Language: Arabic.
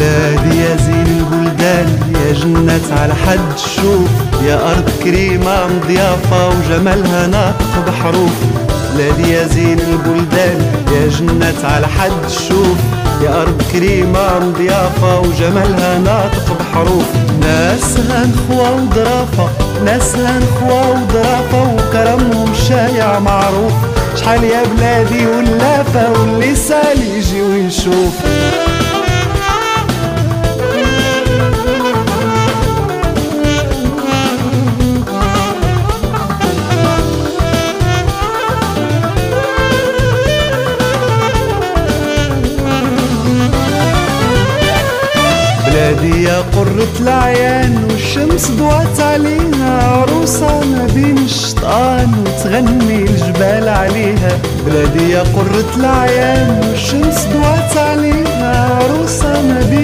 بلادي يا زين البلدان، يا جنة على حد الشوف، يا أرض كريمة مضيافة وجمالها ناطق بحروف. بلادي يا زين البلدان، يا جنة على حد الشوف، يا أرض كريمة مضيافة وجمالها ناطق بحروف. ناسها نخوة وظرافة، ناسها نخوة وظرافة وكرمهم شايع معروف. شحال يا بلادي ولافة واللي سال يجي ويشوف. بلادي يا قرة العيان والشمس ضوات عليها، عروسة ما بين الشطآن وتغني الجبال عليها. بلادي يا قرة العيان والشمس ضوات عليها، عروسة ما بين